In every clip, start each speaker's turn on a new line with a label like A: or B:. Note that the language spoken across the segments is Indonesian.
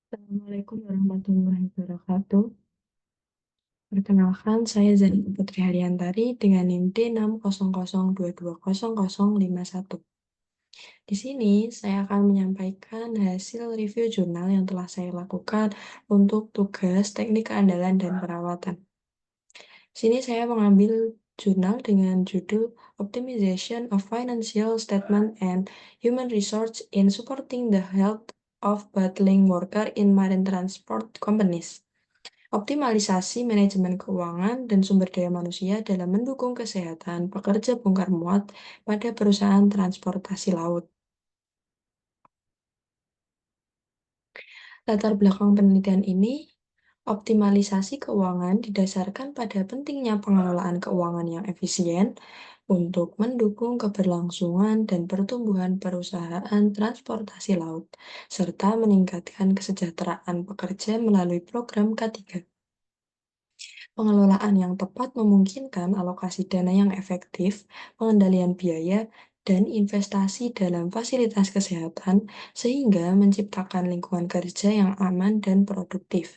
A: Assalamualaikum warahmatullahi wabarakatuh. Perkenalkan, saya Zani Putri Hariyantari dengan NIM D600220051. Di sini, saya akan menyampaikan hasil review jurnal yang telah saya lakukan untuk tugas teknik keandalan dan perawatan. Di sini saya mengambil jurnal dengan judul Optimization of Financial Statement and Human Resource in Supporting the Health of Battling Worker in Marine Transport Companies. Optimalisasi manajemen keuangan dan sumber daya manusia dalam mendukung kesehatan pekerja bongkar muat pada perusahaan transportasi laut. Latar belakang penelitian ini, optimalisasi keuangan didasarkan pada pentingnya pengelolaan keuangan yang efisien untuk mendukung keberlangsungan dan pertumbuhan perusahaan transportasi laut, serta meningkatkan kesejahteraan pekerja melalui program K3. Pengelolaan yang tepat memungkinkan alokasi dana yang efektif, pengendalian biaya, dan investasi dalam fasilitas kesehatan, sehingga menciptakan lingkungan kerja yang aman dan produktif.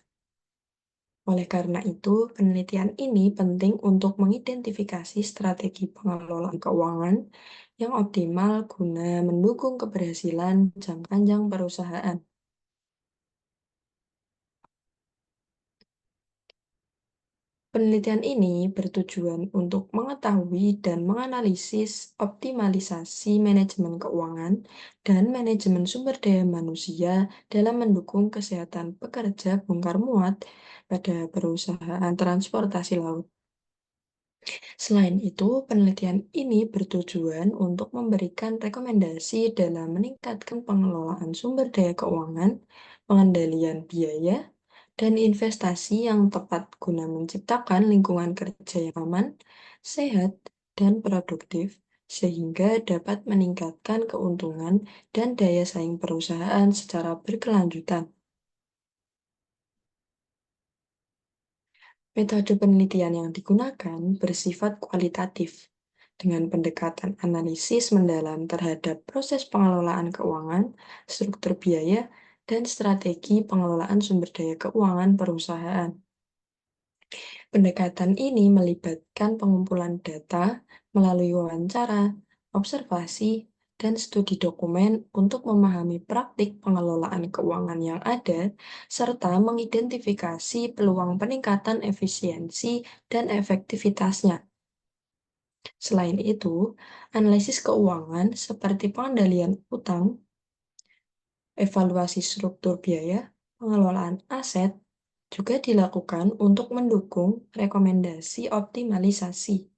A: Oleh karena itu, penelitian ini penting untuk mengidentifikasi strategi pengelolaan keuangan yang optimal guna mendukung keberhasilan jangka panjang perusahaan. Penelitian ini bertujuan untuk mengetahui dan menganalisis optimalisasi manajemen keuangan dan manajemen sumber daya manusia dalam mendukung kesehatan pekerja bongkar muat pada perusahaan transportasi laut. Selain itu, penelitian ini bertujuan untuk memberikan rekomendasi dalam meningkatkan pengelolaan sumber daya keuangan, pengendalian biaya, dan investasi yang tepat guna menciptakan lingkungan kerja yang aman, sehat, dan produktif, sehingga dapat meningkatkan keuntungan dan daya saing perusahaan secara berkelanjutan. Metode penelitian yang digunakan bersifat kualitatif, dengan pendekatan analisis mendalam terhadap proses pengelolaan keuangan, struktur biaya, dan strategi pengelolaan sumber daya keuangan perusahaan. Pendekatan ini melibatkan pengumpulan data melalui wawancara, observasi, dan studi dokumen untuk memahami praktik pengelolaan keuangan yang ada, serta mengidentifikasi peluang peningkatan efisiensi dan efektivitasnya. Selain itu, analisis keuangan seperti pengendalian utang, evaluasi struktur biaya, pengelolaan aset, juga dilakukan untuk mendukung rekomendasi optimalisasi.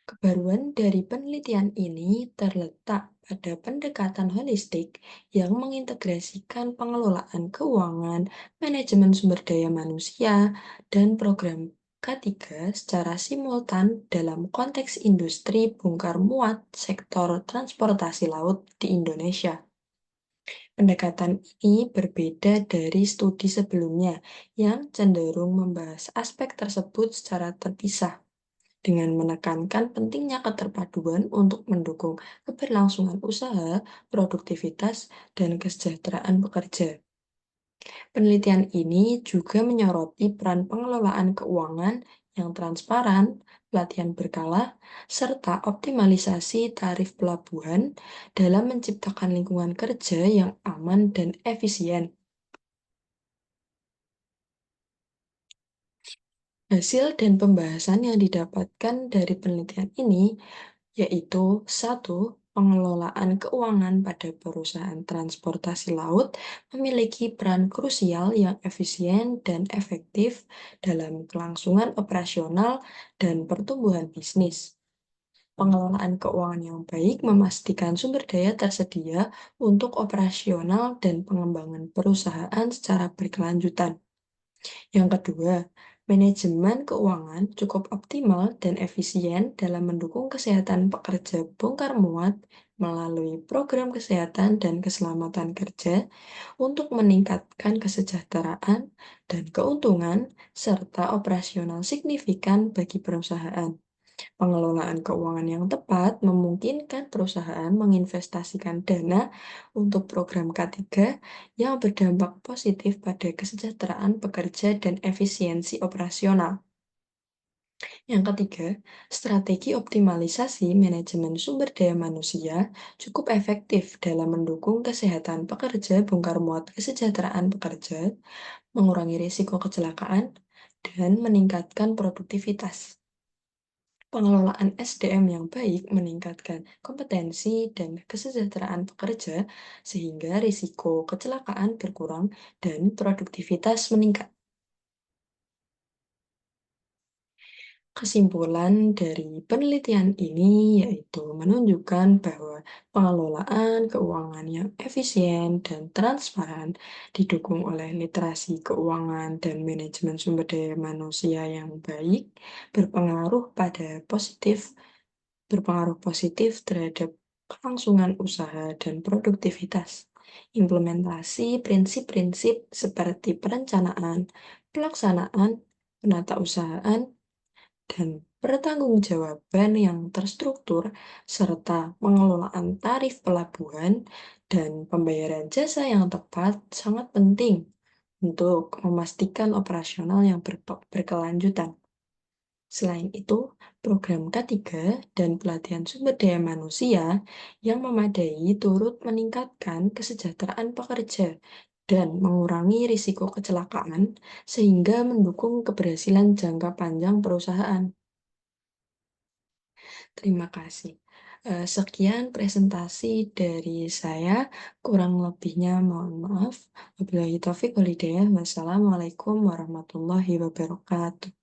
A: Kebaruan dari penelitian ini terletak pada pendekatan holistik yang mengintegrasikan pengelolaan keuangan, manajemen sumber daya manusia, dan program K3 secara simultan dalam konteks industri bongkar muat sektor transportasi laut di Indonesia. Pendekatan ini berbeda dari studi sebelumnya yang cenderung membahas aspek tersebut secara terpisah, dengan menekankan pentingnya keterpaduan untuk mendukung keberlangsungan usaha, produktivitas, dan kesejahteraan pekerja. Penelitian ini juga menyoroti peran pengelolaan keuangan yang transparan, pelatihan berkala, serta optimalisasi tarif pelabuhan dalam menciptakan lingkungan kerja yang aman dan efisien. Hasil dan pembahasan yang didapatkan dari penelitian ini yaitu satu, pengelolaan keuangan pada perusahaan transportasi laut memiliki peran krusial yang efisien dan efektif dalam kelangsungan operasional dan pertumbuhan bisnis. Pengelolaan keuangan yang baik memastikan sumber daya tersedia untuk operasional dan pengembangan perusahaan secara berkelanjutan. Yang kedua, manajemen keuangan cukup optimal dan efisien dalam mendukung kesehatan pekerja bongkar muat melalui program kesehatan dan keselamatan kerja untuk meningkatkan kesejahteraan dan keuntungan serta operasional signifikan bagi perusahaan. Pengelolaan keuangan yang tepat memungkinkan perusahaan menginvestasikan dana untuk program K3 yang berdampak positif pada kesejahteraan pekerja dan efisiensi operasional. Yang ketiga, strategi optimalisasi manajemen sumber daya manusia cukup efektif dalam mendukung kesehatan pekerja, bongkar muat kesejahteraan pekerja, mengurangi risiko kecelakaan, dan meningkatkan produktivitas. Pengelolaan SDM yang baik meningkatkan kompetensi dan kesejahteraan pekerja sehingga risiko kecelakaan berkurang dan produktivitas meningkat. Kesimpulan dari penelitian ini yaitu menunjukkan bahwa pengelolaan keuangan yang efisien dan transparan didukung oleh literasi keuangan dan manajemen sumber daya manusia yang baik berpengaruh positif terhadap kelangsungan usaha dan produktivitas. Implementasi prinsip-prinsip seperti perencanaan, pelaksanaan, penatausahaan, dan pertanggungjawaban yang terstruktur, serta pengelolaan tarif pelabuhan dan pembayaran jasa yang tepat sangat penting untuk memastikan operasional yang berkelanjutan. Selain itu, program K3 dan pelatihan sumber daya manusia yang memadai turut meningkatkan kesejahteraan pekerja dan mengurangi risiko kecelakaan sehingga mendukung keberhasilan jangka panjang perusahaan. Terima kasih. Sekian presentasi dari saya, kurang lebihnya mohon maaf. Wabillahi taufiq wal hidayah. Wassalamualaikum warahmatullahi wabarakatuh.